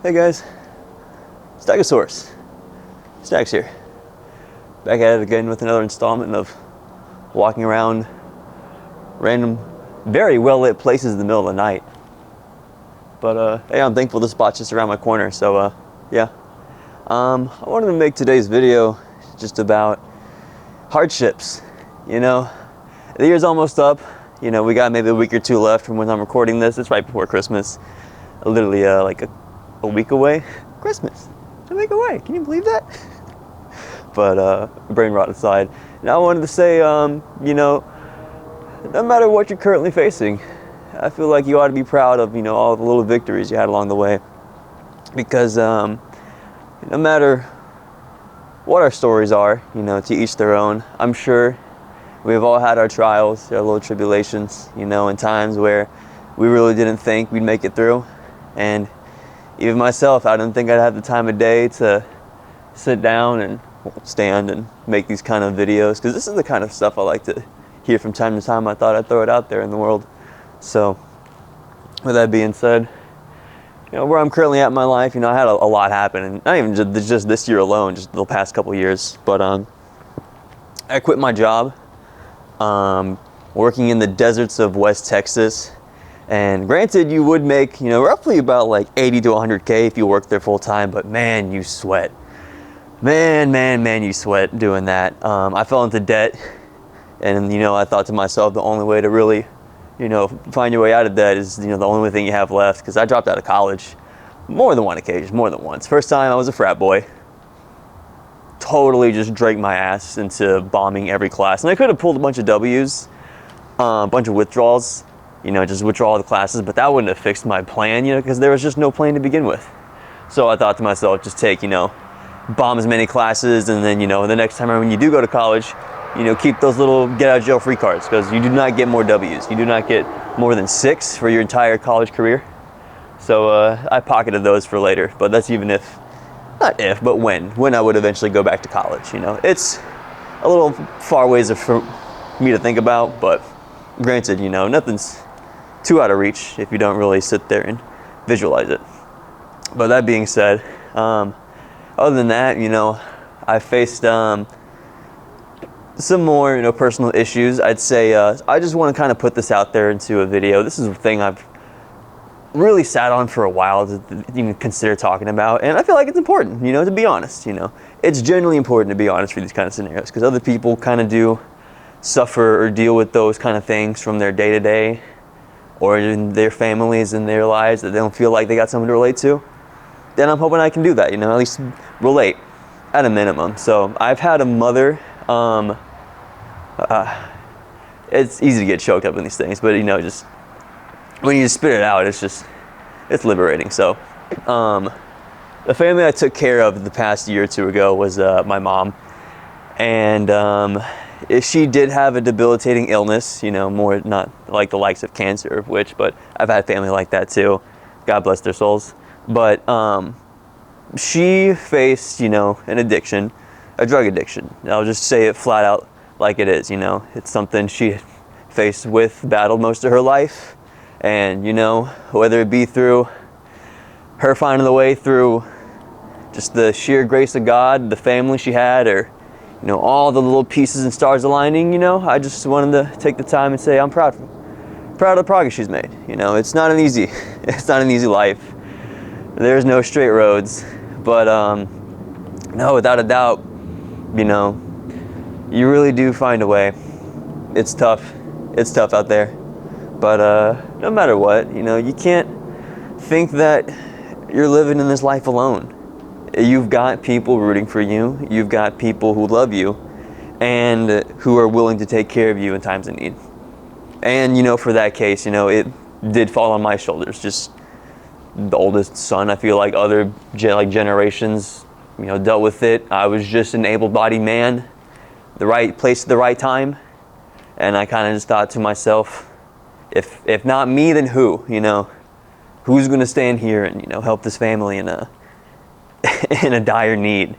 Hey guys, Stegosaurus. Stacks here. Back at it again with another installment of walking around random, very well lit places in the middle of the night. But hey, I'm thankful this spot's just around my corner, so yeah. I wanted to make today's video just about hardships. You know, the year's almost up. You know, we got maybe a week or two left from when I'm recording this. It's right before Christmas. Literally like a week away. Christmas. A week away. Can you believe that? But brain rot aside. Now I wanted to say, you know, no matter what you're currently facing, I feel like you ought to be proud of, you know, all the little victories you had along the way. Because no matter what our stories are, you know, to each their own, I'm sure we've all had our trials, our little tribulations, you know, in times where we really didn't think we'd make it through. And even myself, I didn't think I'd have the time of day to sit down and stand and make these kind of videos, because this is the kind of stuff I like to hear from time to time. I thought I'd throw it out there in the world. So with that being said, you know, where I'm currently at in my life, you know, I had a lot happen, and not even just this year alone, just the past couple years. But I quit my job, working in the deserts of West Texas. And granted, you would make, you know, roughly about like 80 to 100K if you worked there full time, but man, you sweat. Man, you sweat doing that. I fell into debt, and, you know, I thought to myself, the only way to really, you know, find your way out of debt is, you know, the only thing you have left, because I dropped out of college more than one occasion, more than once. First time I was a frat boy. Totally just drank my ass into bombing every class. And I could have pulled a bunch of W's, a bunch of withdrawals, you know, just withdraw all the classes, but that wouldn't have fixed my plan, you know, because there was just no plan to begin with. So I thought to myself, just take, you know, bomb as many classes, and then, you know, the next time when you do go to college, you know, keep those little get out of jail free cards, because you do not get more W's. You do not get more than 6 for your entire college career. So I pocketed those for later, but that's even if, not if, but when I would eventually go back to college, you know. It's a little far ways for me to think about, but granted, you know, nothing's too out of reach if you don't really sit there and visualize it. But that being said, other than that, you know, I faced some more, you know, personal issues. I'd say I just want to kind of put this out there into a video. This is a thing I've really sat on for a while to even consider talking about, and I feel like it's important, you know, to be honest. You know, it's generally important to be honest for these kind of scenarios, because other people kind of do suffer or deal with those kind of things from their day-to-day or in their families and their lives that they don't feel like they got someone to relate to. Then I'm hoping I can do that, you know, at least relate at a minimum. So I've had a mother, it's easy to get choked up in these things, but, you know, just when you just spit it out, it's liberating. So the family I took care of the past year or two ago was my mom. And she did have a debilitating illness, you know, more not like the likes of cancer, of which, but I've had family like that too. God bless their souls. But she faced, you know, an addiction, a drug addiction. I'll just say it flat out like it is, you know. It's something she faced with, battled most of her life. And, you know, whether it be through her finding the way through just the sheer grace of God, the family she had, or, you know, all the little pieces and stars aligning, you know, I just wanted to take the time and say I'm proud of the progress she's made. You know, it's not an easy life. There's no straight roads, but no, without a doubt, you know, you really do find a way. It's tough out there, but no matter what, you know, you can't think that you're living in this life alone. You've got people rooting for you. You've got people who love you and who are willing to take care of you in times of need. And, you know, for that case, you know, it did fall on my shoulders. Just the oldest son, I feel like other generations, you know, dealt with it. I was just an able-bodied man, the right place at the right time. And I kind of just thought to myself, if not me, then who? You know, who's going to stand here and, you know, help this family in a dire need?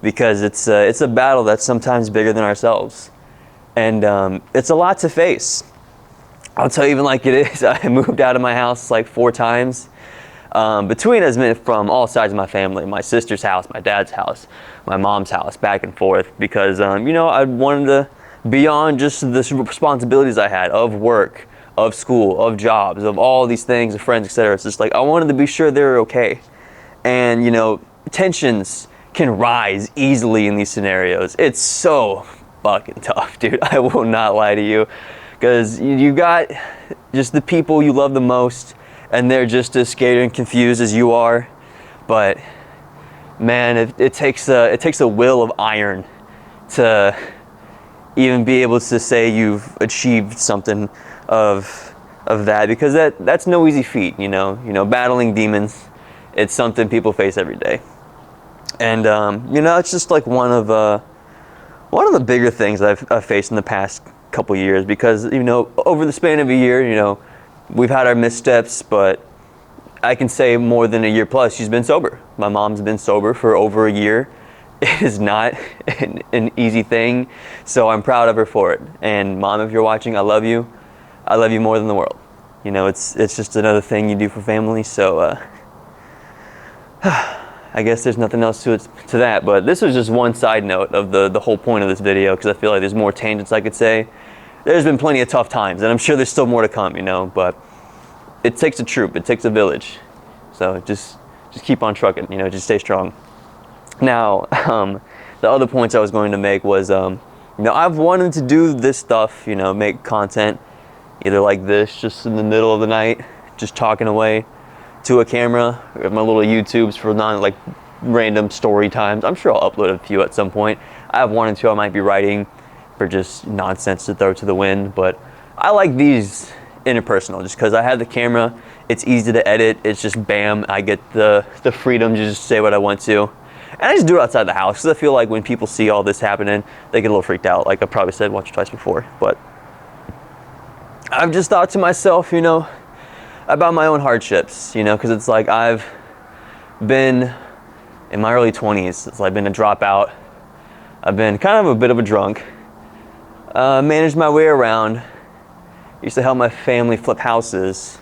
Because it's a battle that's sometimes bigger than ourselves, and it's a lot to face. I'll tell you, even like it is, I moved out of my house like 4 times. between has been from all sides of my family, my sister's house, my dad's house, my mom's house, back and forth, because, you know, I wanted to, beyond just the responsibilities I had of work, of school, of jobs, of all these things, of friends, etc. It's just like, I wanted to be sure they're okay. And, you know, tensions can rise easily in these scenarios. It's so fucking tough, dude. I will not lie to you, because you got just the people you love the most, and they're just as scared and confused as you are. But man, it takes a will of iron to even be able to say you've achieved something of that, because that's no easy feat. You know, battling demons, it's something people face every day. And you know, it's just like one of the bigger things I've faced in the past couple years, because, you know, over the span of a year, you know, we've had our missteps, but I can say more than a year plus, she's been sober. My mom's been sober for over a year. It is not an easy thing, so I'm proud of her for it. And Mom, if you're watching, I love you. I love you more than the world. You know, it's just another thing you do for family, so I guess there's nothing else to that. But this was just one side note of the whole point of this video, because I feel like there's more tangents I could say. There's been plenty of tough times, and I'm sure there's still more to come, you know, but it takes a troop, it takes a village. So just keep on trucking, you know, just stay strong. Now, the other points I was going to make was, you know, I've wanted to do this stuff, you know, make content either like this, just in the middle of the night, just talking away to a camera, or my little YouTubes for like random story times. I'm sure I'll upload a few at some point. I have one or two I might be writing for just nonsense to throw to the wind, but I like these interpersonal just because I have the camera, it's easy to edit, it's just bam, I get the freedom to just say what I want to. And I just do it outside the house, because I feel like when people see all this happening, they get a little freaked out, like I probably said once or twice before. But I've just thought to myself, you know, about my own hardships, you know, because it's like I've been in my early 20s, it's like I've been a dropout, I've been kind of a bit of a drunk, managed my way around, used to help my family flip houses,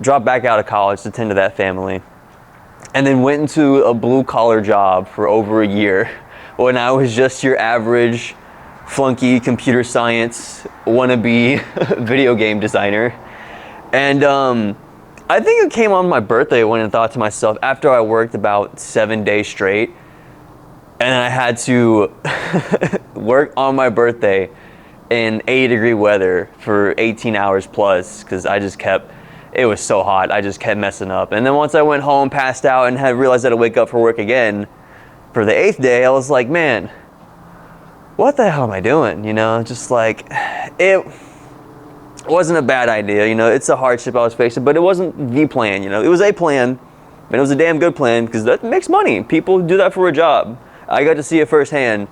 dropped back out of college to tend to that family, and then went into a blue-collar job for over a year when I was just your average flunky computer science wannabe video game designer. And I think it came on my birthday when I thought to myself, after I worked about 7 days straight, and I had to work on my birthday in 80-degree weather for 18 hours plus, because it was so hot, I just kept messing up. And then once I went home, passed out, and had realized I had to wake up for work again for the 8th day, I was like, man, what the hell am I doing? You know, just like, it wasn't a bad idea, you know, it's a hardship I was facing, but it wasn't the plan, you know. It was a plan, but it was a damn good plan, because that makes money. People do that for a job. I got to see it firsthand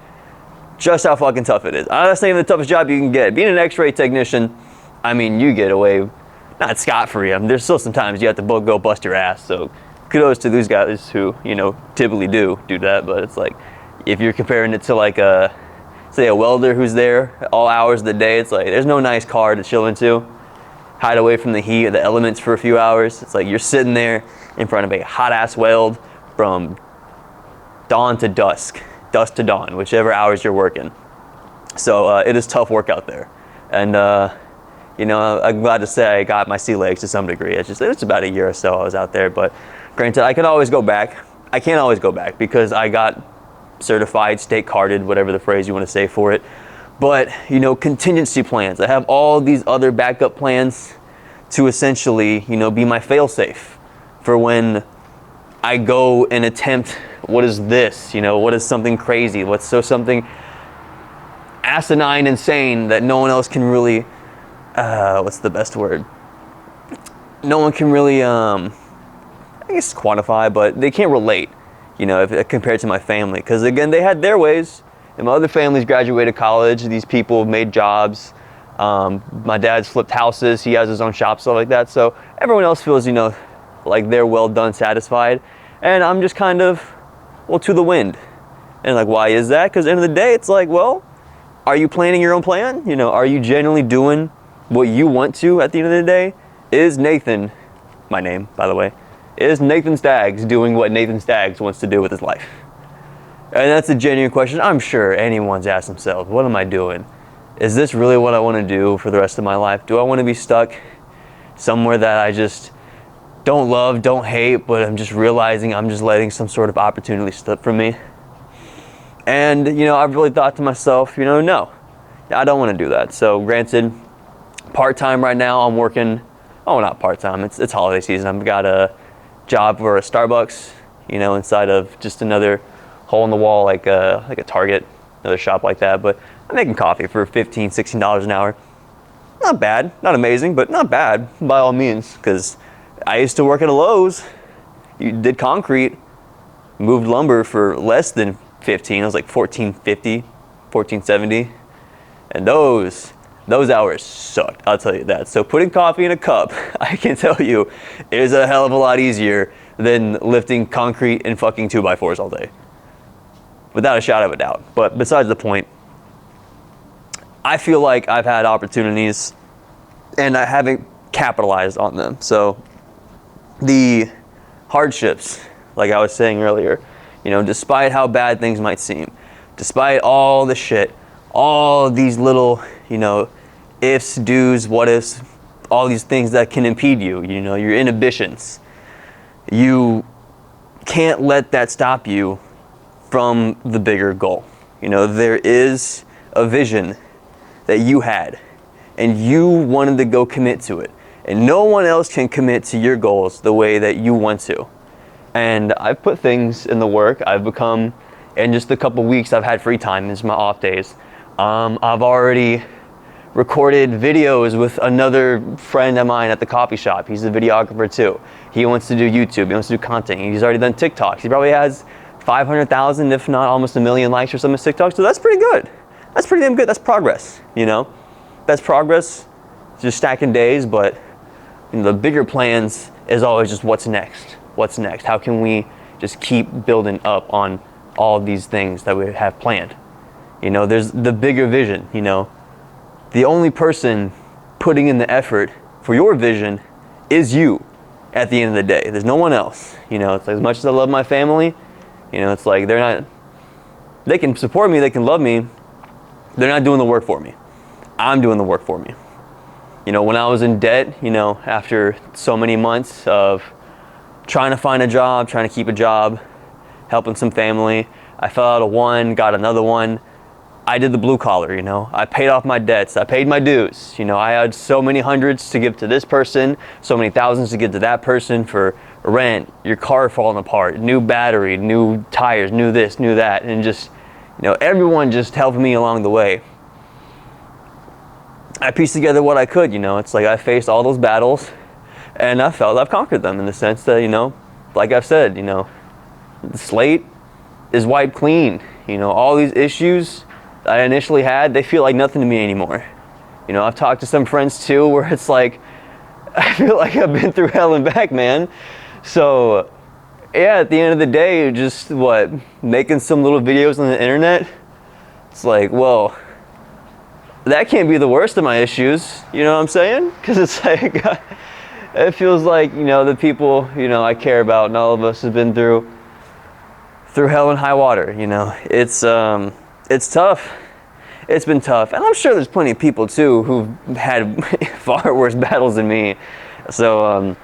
just how fucking tough it is. I'm not saying the toughest job you can get. Being an x-ray technician, I mean, you get away, not scot-free. I mean, there's still some times you have to go bust your ass, so kudos to these guys who, you know, typically do that. But it's like, if you're comparing it to like say a welder who's there all hours of the day, it's like, there's no nice car to chill into, hide away from the heat or the elements for a few hours. It's like you're sitting there in front of a hot-ass weld from dawn to dusk to dawn, whichever hours you're working. So it is tough work out there. And you know, I'm glad to say I got my sea legs to some degree. It's about a year or so I was out there, but granted, I can always go back. I can't always go back because I got certified, state carded, whatever the phrase you want to say for it. But, you know, contingency plans. I have all these other backup plans to essentially, you know, be my fail-safe for when I go and attempt, what is this? You know, what is something crazy? What's something asinine, insane that no one else can really, what's the best word? No one can really, I guess quantify, but they can't relate, you know, if compared to my family. Because again, they had their ways, and my other families graduated college. These people made jobs. My dad's flipped houses. He has his own shop, stuff like that. So everyone else feels, you know, like they're well done, satisfied. And I'm just kind of, well, to the wind. And like, why is that? Because at the end of the day, it's like, well, are you planning your own plan? You know, are you genuinely doing what you want to at the end of the day? Is Nathan, my name, by the way, Is Nathan Staggs doing what Nathan Staggs wants to do with his life? And that's a genuine question. I'm sure anyone's asked themselves, what am I doing? Is this really what I want to do for the rest of my life? Do I want to be stuck somewhere that I just don't love, don't hate, but I'm just realizing I'm just letting some sort of opportunity slip from me? And, I've really thought to myself, no, I don't want to do that. So granted, part-time right now, I'm working, not part-time, it's holiday season. I've got a job for a Starbucks, inside of just another hole in the wall, like a Target, another shop like that. But I'm making coffee for $15, $16 an hour. Not bad, not amazing, but not bad by all means, because I used to work at a Lowe's. You did concrete, moved lumber for less than 15. It was like $14.50, $14.70, and those hours sucked, I'll tell you that. So putting coffee in a cup, I can tell you, is a hell of a lot easier than lifting concrete and fucking 2x4s all day, without a shadow of a doubt. But besides the point, I feel like I've had opportunities and I haven't capitalized on them. So the hardships, like I was saying earlier, despite how bad things might seem, despite all the shit, all these little, ifs, do's, what ifs, all these things that can impede you, your inhibitions, you can't let that stop you from the bigger goal. There is a vision that you had and you wanted to go commit to it, and no one else can commit to your goals the way that you want to. And I've put things in the work. I've become, in just a couple weeks, I've had free time. This is my off days. I've already recorded videos with another friend of mine at the coffee shop. He's a videographer too. He wants to do YouTube. He wants to do content. He's already done TikToks. He probably has 500,000, if not almost 1 million likes or some of his TikToks. So that's pretty good. That's pretty damn good. That's progress, That's progress. Just stacking days, but the bigger plans is always just what's next. What's next? How can we just keep building up on all these things that we have planned? There's the bigger vision, The only person putting in the effort for your vision is you at the end of the day. There's no one else. It's like, as much as I love my family, it's like they can support me, they can love me. They're not doing the work for me. I'm doing the work for me. When I was in debt, after so many months of trying to find a job, trying to keep a job, helping some family, I fell out of one, got another one. I did the blue collar, I paid off my debts, I paid my dues. I had so many hundreds to give to this person, so many thousands to give to that person for rent, your car falling apart, new battery, new tires, new this, new that, and just, everyone just helped me along the way. I pieced together what I could, it's like I faced all those battles and I felt I've conquered them, in the sense that, like I've said, the slate is wiped clean. All these issues I initially had, they feel like nothing to me anymore. I've talked to some friends too where it's like, I feel like I've been through hell and back, man. So yeah, at the end of the day, just making some little videos on the internet, it's like, well, that can't be the worst of my issues, you know what I'm saying? Because it's like, it feels like, the people, I care about, and all of us have been through hell and high water, It's tough. It's been tough. And I'm sure there's plenty of people too who've had far worse battles than me. So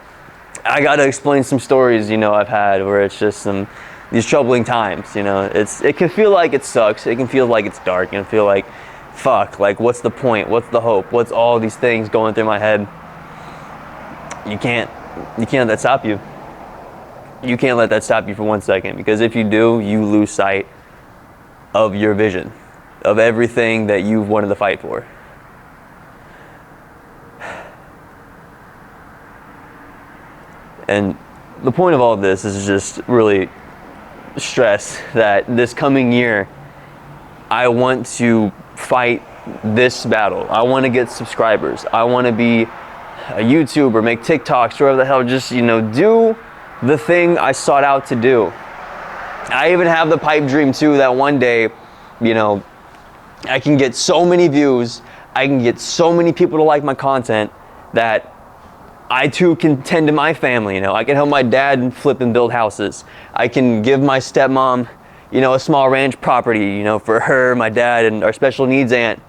I got to explain some stories, I've had where it's just these troubling times, it can feel like it sucks. It can feel like it's dark. It can feel like, fuck, like what's the point? What's the hope? What's all these things going through my head? You can't let that stop you. You can't let that stop you for 1 second, because if you do, you lose sight of your vision, of everything that you've wanted to fight for. And the point of all of this is just really stress that this coming year, I want to fight this battle. I want to get subscribers. I want to be a YouTuber, make TikToks, whatever the hell, just, do the thing I sought out to do. I even have the pipe dream too that one day, I can get so many views, I can get so many people to like my content that I too can tend to my family, you know. I can help my dad flip and build houses. I can give my stepmom, you know, a small ranch property, you know, for her, my dad, and our special needs aunt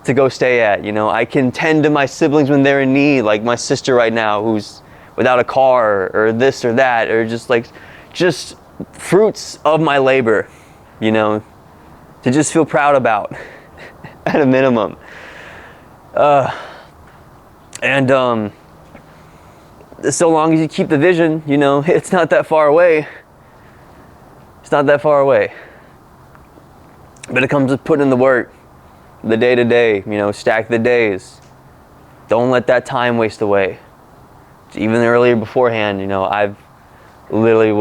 to go stay at, you know. I can tend to my siblings when they're in need, like my sister right now who's without a car or this or that, or just fruits of my labor, you know, to just feel proud about at a minimum. So long as you keep the vision, you know, it's not that far away. It's not that far away. But it comes with putting in the work, the day to day, you know, stack the days. Don't let that time waste away. Even earlier beforehand, you know, I've literally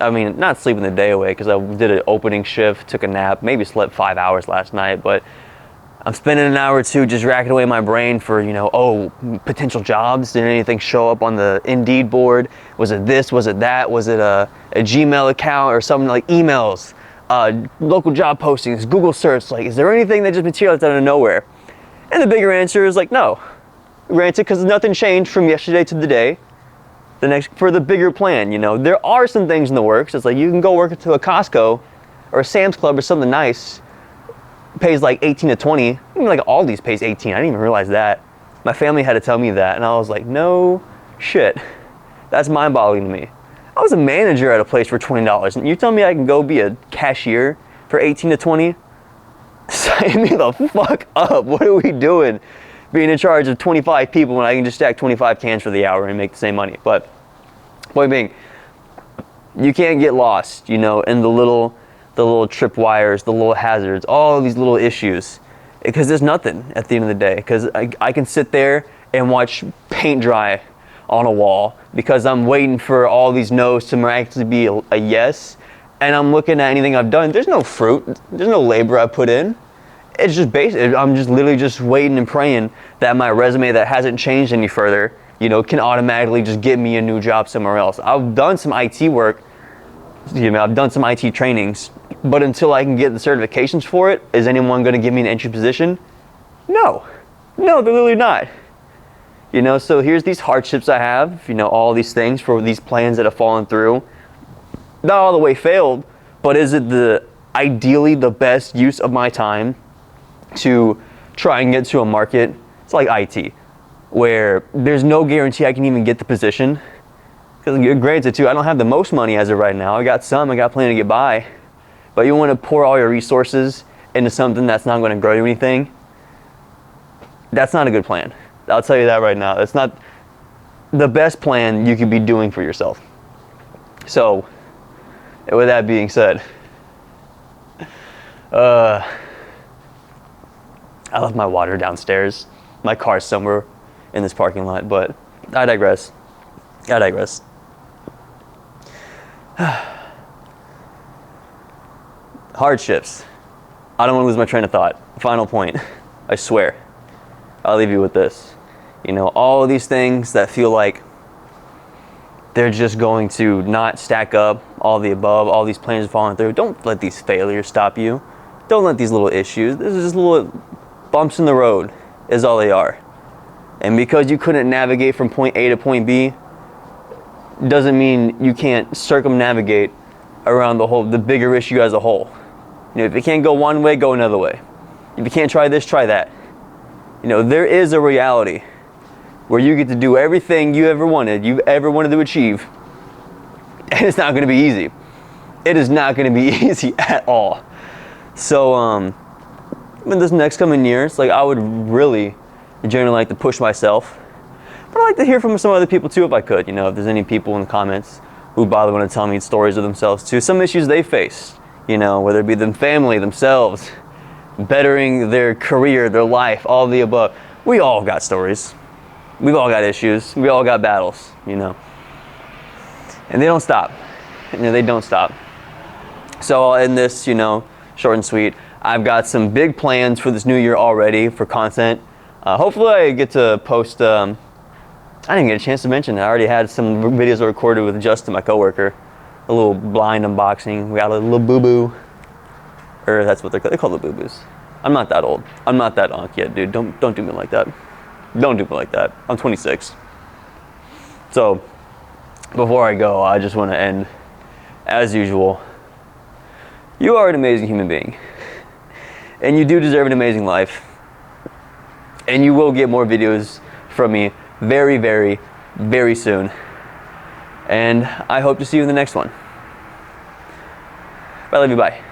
not sleeping the day away because I did an opening shift, took a nap, maybe slept 5 hours last night, but I'm spending an hour or two just racking away my brain for, you know, potential jobs. Did anything show up on the Indeed board? Was it this? Was it that? Was it a Gmail account or something like emails, local job postings, Google search? Like, is there anything that just materialized out of nowhere? And the bigger answer is like, no. Granted, because nothing changed from yesterday to the day. For the bigger plan, you know, there are some things in the works. It's like you can go work to a Costco or a Sam's Club or something nice. Pays like 18 to 20. I mean, like Aldi's pays 18. I didn't even realize that. My family had to tell me that, and I was like, no shit. That's mind-boggling to me. I was a manager at a place for $20, and you tell me I can go be a cashier for 18 to 20? Sign me the fuck up. What are we doing? Being in charge of 25 people when I can just stack 25 cans for the hour and make the same money. But point being, you can't get lost, you know, in the little tripwires, the little hazards, all these little issues, because there's nothing at the end of the day. Because I can sit there and watch paint dry on a wall because I'm waiting for all these no's to miraculously be a yes, and I'm looking at anything I've done. There's no fruit. There's no labor I put in. It's just basic. I'm just literally just waiting and praying that my resume that hasn't changed any further, you know, can automatically just get me a new job somewhere else. I've done some IT work, you know, I've done some IT trainings, but until I can get the certifications for it, is anyone going to give me an entry position? No, they're literally not. You know, so here's these hardships I have, you know, all these things for these plans that have fallen through. Not all the way failed, but is it ideally the best use of my time to try and get to a market? It's like IT, where there's no guarantee I can even get the position. Because granted too, I don't have the most money as of right now. I got plenty to get by. But you want to pour all your resources into something that's not going to grow you anything, that's not a good plan. I'll tell you that right now. It's not the best plan you could be doing for yourself. So, with that being said, I left my water downstairs. My car's somewhere in this parking lot, but I digress. Hardships. I don't want to lose my train of thought. Final point. I swear. I'll leave you with this. You know, all of these things that feel like they're just going to not stack up, all the above, all these plans falling through. Don't let these failures stop you. Don't let these little issues, this is just little bumps in the road is all they are. And because you couldn't navigate from point A to point B, doesn't mean you can't circumnavigate around the bigger issue as a whole. You know, if you can't go one way, go another way. If you can't try this, try that. You know, there is a reality where you get to do everything you've ever wanted to achieve, and it's not going to be easy. It is not going to be easy at all. So, in this next coming years, like, I would really generally like to push myself, but I'd like to hear from some other people too if I could. You know, if there's any people in the comments who bother want to tell me stories of themselves too, some issues they faced, you know, whether it be them family, themselves, bettering their career, their life, all of the above. We all got stories. We've all got issues. We all got battles, you know. And they don't stop. You know, they don't stop. So I'll end this, you know, short and sweet. I've got some big plans for this new year already for content. Hopefully I get to post, I didn't get a chance to mention it. I already had some videos recorded with Justin, my coworker. A little blind unboxing. We got a little boo-boo. Or that's what they call the boo-boos. I'm not that old. I'm not that unk yet, dude. Don't do me like that. Don't do me like that. I'm 26. So before I go, I just want to end as usual. You are an amazing human being, and you do deserve an amazing life, and you will get more videos from me very, very, very soon, and I hope to see you in the next one. I love you, bye.